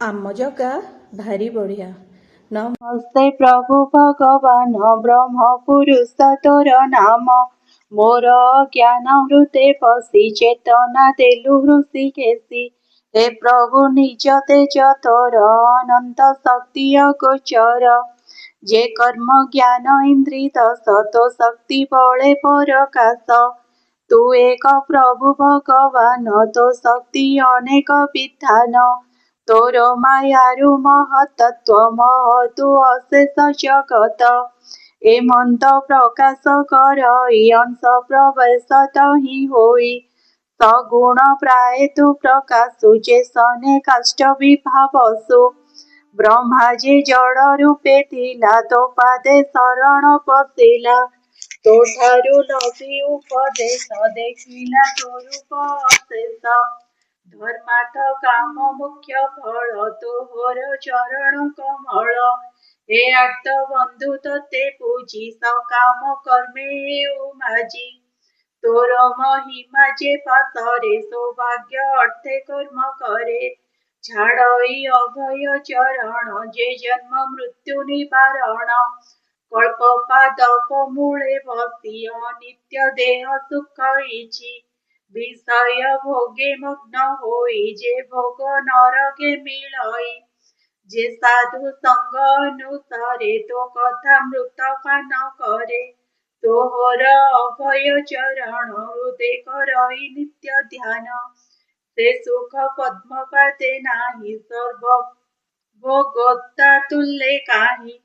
ଆମ ଜଗା ଭାରି ବଢ଼ିଆ। ନମସ୍ତେ ପ୍ରଭୁ ଭଗବାନ ବ୍ରହ୍ମ ପୁରୁଷ ତୋର ନାମ। ମୋର ଜ୍ଞାନ ହୃଦେ ପଶି ଚେତନା ଦେଲୁ ହୃଷିକେଶୀ। ହେ ପ୍ରଭୁ ନିଜ ତେଜ ତୋର ଅନନ୍ତ ଶକ୍ତି ଅଗୋଚର। ଯେ କର୍ମ ଜ୍ଞାନ ଇନ୍ଦ୍ରି ଦଶ ତୋ ଶକ୍ତି ବଳେ ପରକାଶ। ତୁ ଏକ ପ୍ରଭୁ ଭଗବାନ ତୋ ଶକ୍ତି ଅନେକ ବିଧାନ। ତୋର ମାୟାରୁ ମହତତ୍ଵ ମହତୁ ଅଶେଷ ଜଗତ। ଏ ମନ୍ତ ପ୍ରକାଶ କରଇ ଅଂଶ ପ୍ରବେଶ ତହିଁ ହୋଇ। ସଗୁଣ ପ୍ରାୟ ତୁ ପ୍ରକାଶୁ ଯେ ସନେ କାଷ୍ଠ ବିଭାବସୁ। ବ୍ରହ୍ମା ଯେ ଜଡ଼ ରୂପେ ଥିଲା ତୋ ପାଦେ ଶରଣ ପଶିଲା। ତୋ ଠାରୁ ଲଭି ଉପଦେଶ ଦେଖିଲା ତୋ ରୂପ ଅଶେଷ। ଧର୍ମାର୍ଥ କାମ ମୁଖ୍ୟ ଫଳ ତୋହର ଚରଣ କମଳ। ହେ ଆର୍ତ ବନ୍ଧୁ ତୋତେ ପୂଜି ସକାମ କର୍ମେ ହେଉ ମାଜି। ତୋର ମହିମା ଯେ ପାସରେ ସୌଭାଗ୍ୟ ଅର୍ଥେ କର୍ମ କରେ। ଛାଡ଼ଇ ଅଭୟ ଚରଣ ଯେ ଜନ୍ମ ମୃତ୍ୟୁ ନିବାରଣ। କଳ୍ପ ପାଦପ ମୂଳେ ବସି ଅନିତ୍ୟ ଦେହ ସୁଖ ଇଛି। ବିଷୟ ଭୋଗେ ମଗ୍ନ ହୋଇ ଯେ ଭୋଗ ନରକେ ମିଳଇ। ଯେ ସାଧୁ ସଙ୍ଗ ଅନୁସାରେ ତୋ କଥା ମୃତ ପାନ କରେ। ତୋହର ଅଭୟ ଚରଣ ହୃଦେ କରଇ ନିତ୍ୟ ଧ୍ୟାନ। ସେ ସୁଖ ପଦ୍ମ ପାଦେ ନାହିଁ ସର୍ବ ଭୋଗତା ତୁଲେ କାହିଁ।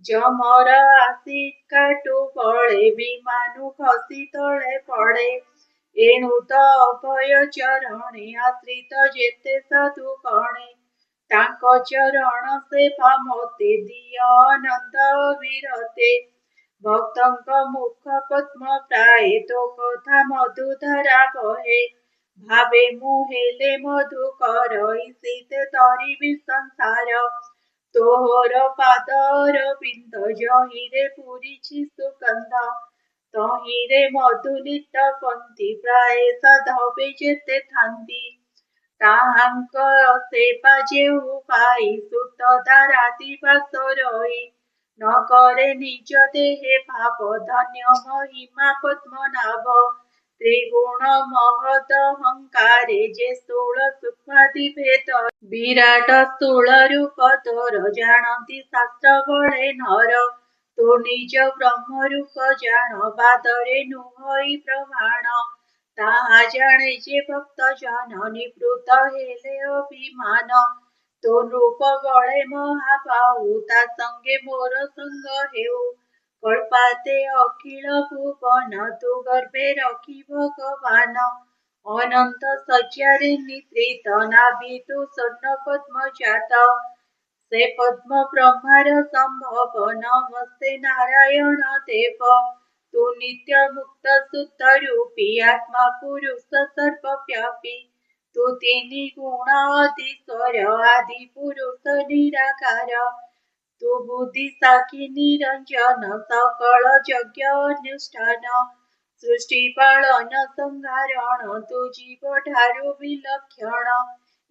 ଯମର ଆସି କାଟୁ ବଳେ ବିମାନୁ ଖସି ତଳେ ପଡ଼େ। ଏଣୁ ତ ଅଭୟ ଚରଣେ ଆଶ୍ରିତ ଯେତେ ସାଧୁ ଗଣେ। ତାଙ୍କ ଚରଣ ସେବା ମୋତେ ଦିଅ ଅନନ୍ତ ଅବିରତେ। ଭକ୍ତଙ୍କ ମୁଖ ପଦ୍ମ ପ୍ରାୟ ତୋ କଥା ମଧୁଧାରା ବହେ। ଭାବେ ମୁଁ ହେଲେ ମଧୁକର ଇସିତେ ତରିବି ସଂସାର। ତୋହର ପାଦ ଅରବିନ୍ଦ ଯହିଁରେ ପୂରିଛି ସୁଗନ୍ଧ। ତହିଁରେ ମଧୁଲିପ୍ତ ପନ୍ତି ପ୍ରାୟ ସାଧବେ ଯେତେ ଥାନ୍ତି। ତାହାଙ୍କର ସେବା ଯେହୁ ପାଇ ସୁତ ଦାରାତି ବାସ ରହି। ନ କରେ ନିଜ ଦେହେ ଭାବ ଧନ୍ୟ ମହିମା ପଦ୍ମନାଭ। ତ୍ରିଗୁଣ ମହତ ଅହଙ୍କାରେ ଯେ ସ୍ଥୂଳ ସୂକ୍ଷ୍ମାଦି ଭେଦ। ବିରାଟ ସ୍ଥୂଳ ରୂପ ତୋର ଜାଣନ୍ତି ଶାସ୍ତ୍ର ବଳେ ନର। ତୁ ନିଜ ବ୍ରହ୍ମ ରୂପ ଜାଣ ବାଦରେ ନୁହଇ ପ୍ରମାଣ। ତାହା ଜାଣେ ଯେ ଭକ୍ତ ଜନ ନିବୃତ ହେଲେ ଅଭିମାନ। ତୋ ରୂପ ବଳେ ମହାବାହୁ ତା ସଙ୍ଗେ ମୋର ସଙ୍ଗ ହେଉ। କଳ୍ପାତେ ଅଖିଳ ଭୁବନ ତୁ ଗର୍ଭେ ରଖି ଭଗବାନ। ଅନନ୍ତ ଶଯ୍ୟାରେ ନିଦ୍ରିତ ନାଭି ତୁ ସ୍ୱର୍ଣ୍ଣ ପଦ୍ମ ଜାତ। ସେ ପଦ୍ମ ବ୍ରହ୍ମାର ସମ୍ଭବ ନମସ୍ତେ ନାରାୟଣ ଦେବ। ତୁ ନିତ୍ୟ ମୁକ୍ତ ଶୁଦ୍ଧ ରୂପୀ ଆତ୍ମା ପୁରୁଷ ସର୍ବବ୍ୟାପୀ। ତୁ ତିନି ଗୁଣ ଅଧୀଶ୍ୱର ଆଦି ପୁରୁଷ ନିରାକାର। ତୁ ବୁଦ୍ଧି ସାକ୍ଷୀ ନିରଞ୍ଜନ ସକଳ ଯଜ୍ଞ ଅନୁଷ୍ଠାନ। ସୃଷ୍ଟି ପାଳନ ସଂହାରଣ ତୁ ଜୀବ ଠାରୁ ବିଲକ୍ଷଣ।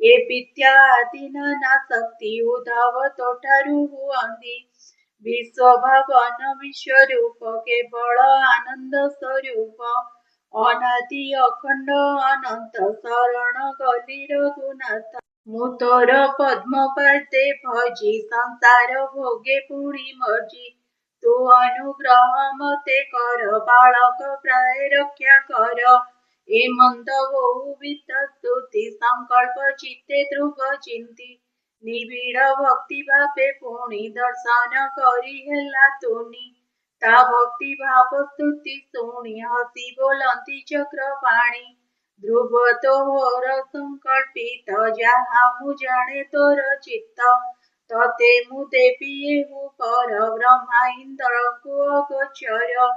ଏ ବିଦ୍ୟା ଆଦି ନାନା ଶକ୍ତି ଉଦ୍ଧବ ତୋଠାରୁ ହୁଅନ୍ତି। ବିଶ୍ୱଭାବନ ବିଶ୍ୱରୂପ କେବଳ ଆନନ୍ଦ ସ୍ୱରୂପ। ଅନାଦି ଅଖଣ୍ଡ ଅନନ୍ତ ଶରଣ ଗଲି ରଘୁନାଥ। ମୁଁ ତୋର ପଦ୍ମ ପାଦେ ଭଜି ସଂସାର ଭୋଗେ ପୁଣି ମଜି। ତୁ ଅନୁଗ୍ରହ ମତେ କର ବାଳକ ପ୍ରାୟ ରକ୍ଷା କର। ଏ ମନ୍ଦ ବହୁବିଧ ସ୍ତୁତି ସଂକଳ୍ପ ଚିତ୍ତେ ଧ୍ରୁବ ଚିନ୍ତି। ନିବିଡ଼ ଭକ୍ତି ଭାବେ ପୁଣି ଦର୍ଶନ କରି ହେଲା ତୁନି। ତା ଭକ୍ତି ଭାବ ସ୍ତୁତି ଶୁଣି ହସି ବୋଲନ୍ତି ଚକ୍ରପାଣି। ଧ୍ରୁବ ତୋହର ସଂକଳ୍ପିତ ଯାହା ମୁଁ ଜାଣେ ତୋର ଚିତ୍ତ। ତତେ ମୁଁ ଦେବି ଏହୁ ପର ବ୍ରହ୍ମା ଇନ୍ଦ୍ରଙ୍କୁ ଅଗୋଚର।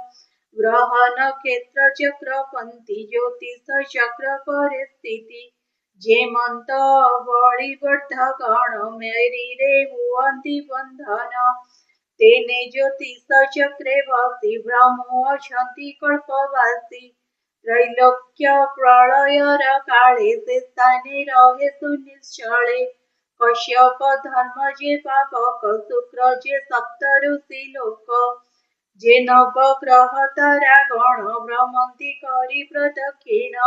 ଗ୍ରହ ନକ୍ଷତ୍ର ଚକ୍ରପନ୍ତି ଜ୍ୟୋତିଷ ଚକ୍ର ପରେ ସ୍ଥିତି। ଯେମନ୍ତ ବଳିବର୍ଦ୍ଧ ଗଣ ମେରିରେ ହୁଅନ୍ତି ବନ୍ଧନ। ତେନେ ଜ୍ୟୋତିଷ ଚକ୍ରେ ବସି ବ୍ରହ୍ମ ଅଛନ୍ତି କଳ୍ପବାସୀ। ତ୍ରୈଲୋକ୍ୟ ପ୍ରଳୟର କାଳେ ସେ ସ୍ଥାନେ ରହେ ସୁନିଶ୍ଚଳେ। કશ્યપ ધર્મ જે પાવક શુક્ર જે સપ્ત ઋષિ લોક જે નવગ્રહ તારા ગણ ભ્રમંતી કરી પ્રદક્ષિણ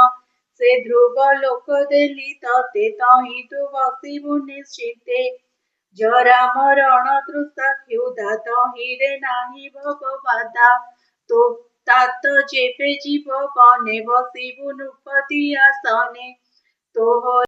સે ધ્રુવ લોક દિલિત તે તહી તુ વસી નિશ્ચિતે જરા મરણ તૃષા ખ્યુધા તહી રે નાહી ભગવાતા તો તાત જેપે જીવ બને વસીવું નૃપતિ આસને તો